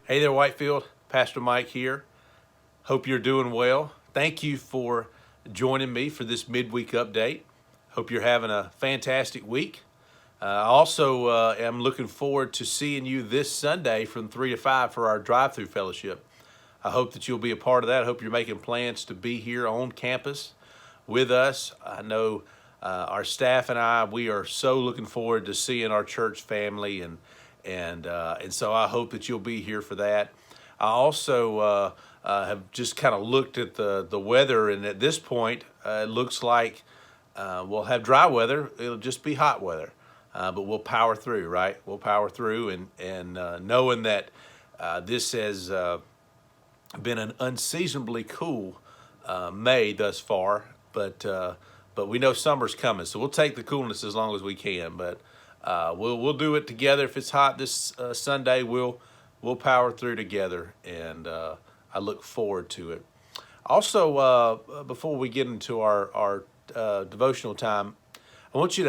Hey there, Whitefield. Pastor Mike here. Hope you're doing well. Thank you for joining me for this midweek update. Hope you're having a fantastic week. I also am looking forward to seeing you this Sunday from 3 to 5 for our drive-through fellowship. I hope that you'll be a part of that. I hope you're making plans to be here on campus with us. I know our staff and we are so looking forward to seeing our church family, and so I hope that you'll be here for that. I also have just kind of looked at the weather, and at this point, it looks like we'll have dry weather. It'll just be hot weather, but we'll power through, right? We'll power through, and knowing that this has been an unseasonably cool May thus far, but we know summer's coming, so we'll take the coolness as long as we can. But we'll do it together. If it's hot this Sunday, we'll power through together, and I look forward to it. Also, before we get into our devotional time, I want you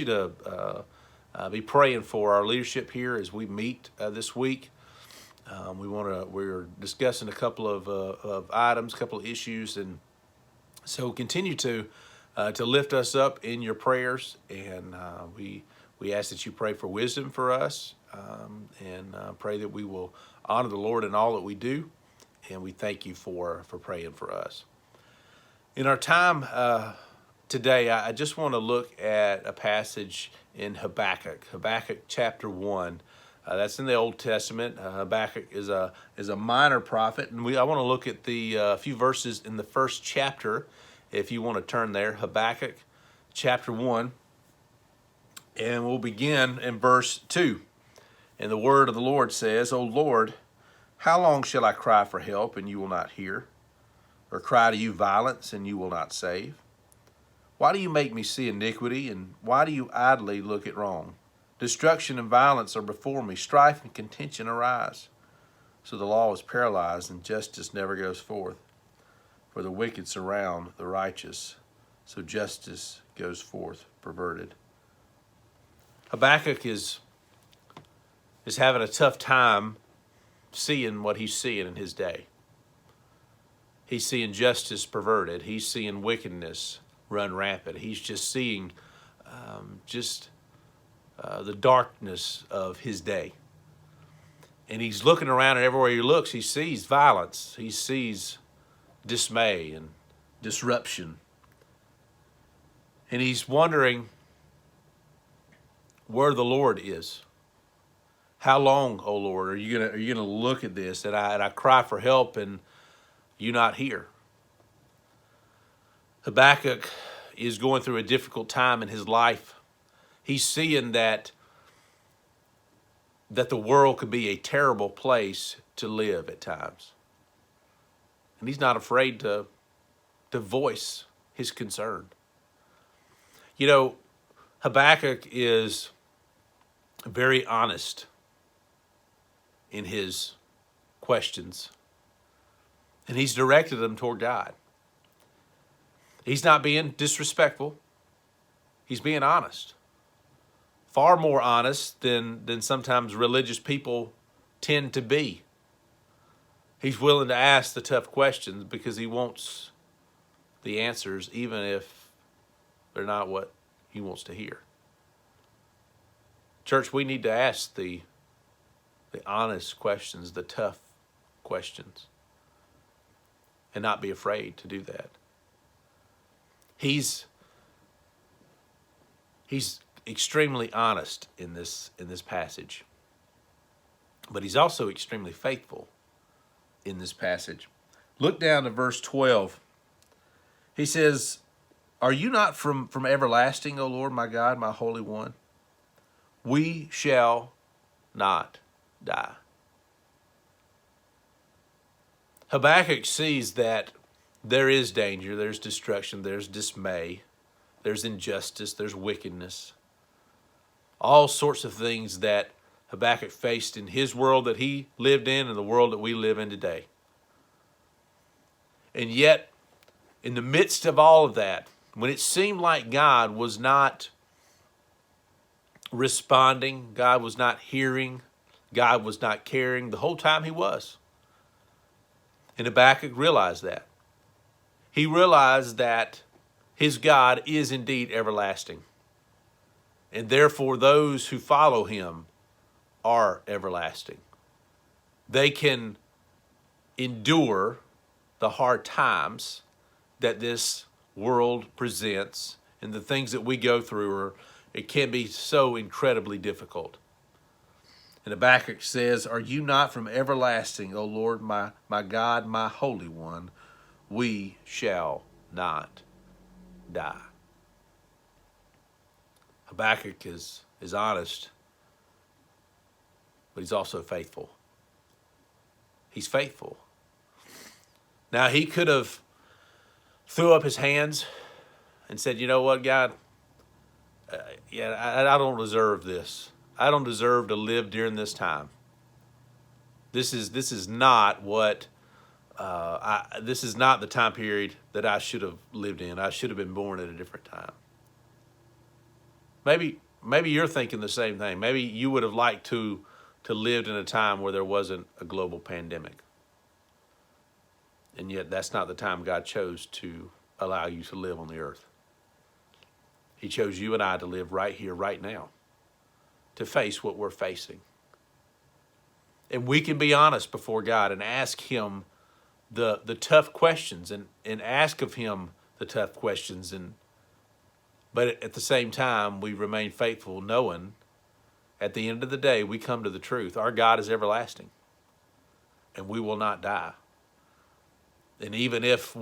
to be praying for our leadership here as we meet this week. We're discussing a couple of items, a couple of issues, and so continue to lift us up in your prayers, and we ask that you pray for wisdom for us, and pray that we will honor the Lord in all that we do, and we thank you for praying for us. In our time today, I just want to look at a passage in Habakkuk chapter 1. That's in the Old Testament. Habakkuk is a minor prophet, and I want to look at the few verses in the first chapter. If you want to turn there, Habakkuk chapter 1, and we'll begin in verse 2. And the word of the Lord says, "O Lord, how long shall I cry for help, and you will not hear? Or cry to you violence, and you will not save? Why do you make me see iniquity, and why do you idly look at wrong? Destruction and violence are before me, strife and contention arise. So the law is paralyzed, and justice never goes forth. For the wicked surround the righteous, so justice goes forth perverted." Habakkuk is having a tough time seeing what he's seeing in his day. He's seeing justice perverted. He's seeing wickedness run rampant. He's just seeing the darkness of his day. And he's looking around, and everywhere he looks, he sees violence. He sees dismay and disruption. And he's wondering where the Lord is. How long, O Lord, are you gonna look at this? And I cry for help, and you not hear. Habakkuk is going through a difficult time in his life. He's seeing that the world could be a terrible place to live at times. And he's not afraid to voice his concern. You know, Habakkuk is very honest in his questions, and he's directed them toward God. He's not being disrespectful. He's being honest. Far more honest than sometimes religious people tend to be. He's willing to ask the tough questions because he wants the answers, even if they're not what he wants to hear. Church, we need to ask the honest questions, the tough questions, and not be afraid to do that. He's extremely honest in this passage, but he's also extremely faithful in this passage. Look down to verse 12. He says, "Are you not from everlasting, O Lord, my God, my Holy One? We shall not die." Habakkuk sees that there is danger, there's destruction, there's dismay, there's injustice, there's wickedness. All sorts of things that Habakkuk faced in his world that he lived in and the world that we live in today. And yet, in the midst of all of that, when it seemed like God was not responding, God was not hearing, God was not caring the whole time he was. And Habakkuk realized that. He realized that his God is indeed everlasting. And therefore, those who follow him are everlasting. They can endure the hard times that this world presents, and the things that we go through it can be so incredibly difficult. And Habakkuk says, "Are you not from everlasting, O Lord, my God, my Holy One? We shall not die." Habakkuk is honest, but he's also faithful. He's faithful. Now, he could have threw up his hands and said, "You know what, God? I don't deserve this. I don't deserve to live during this time. This is not what this is not the time period that I should have lived in. I should have been born at a different time." Maybe you're thinking the same thing. Maybe you would have liked to live in a time where there wasn't a global pandemic. And yet that's not the time God chose to allow you to live on the earth. He chose you and I to live right here, right now, to face what we're facing. And we can be honest before God and ask him the tough questions and ask of him the tough questions. But at the same time, we remain faithful, knowing at the end of the day, we come to the truth. Our God is everlasting, and we will not die. And even if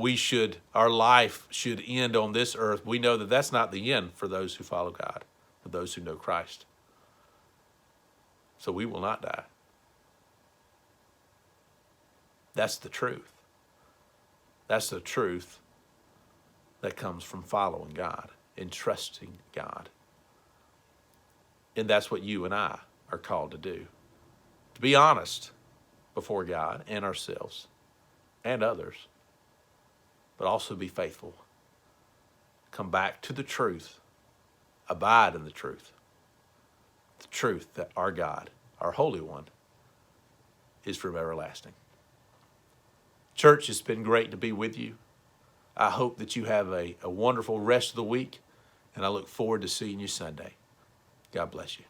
our life should end on this earth, we know that that's not the end for those who follow God, for those who know Christ. So we will not die. That's the truth. That's the truth that comes from following God and trusting God. And that's what you and I are called to do. To be honest before God and ourselves and others, but also be faithful. Come back to the truth. Abide in the truth. The truth that our God, our Holy One, is from everlasting. Church, it's been great to be with you. I hope that you have a wonderful rest of the week, and I look forward to seeing you Sunday. God bless you.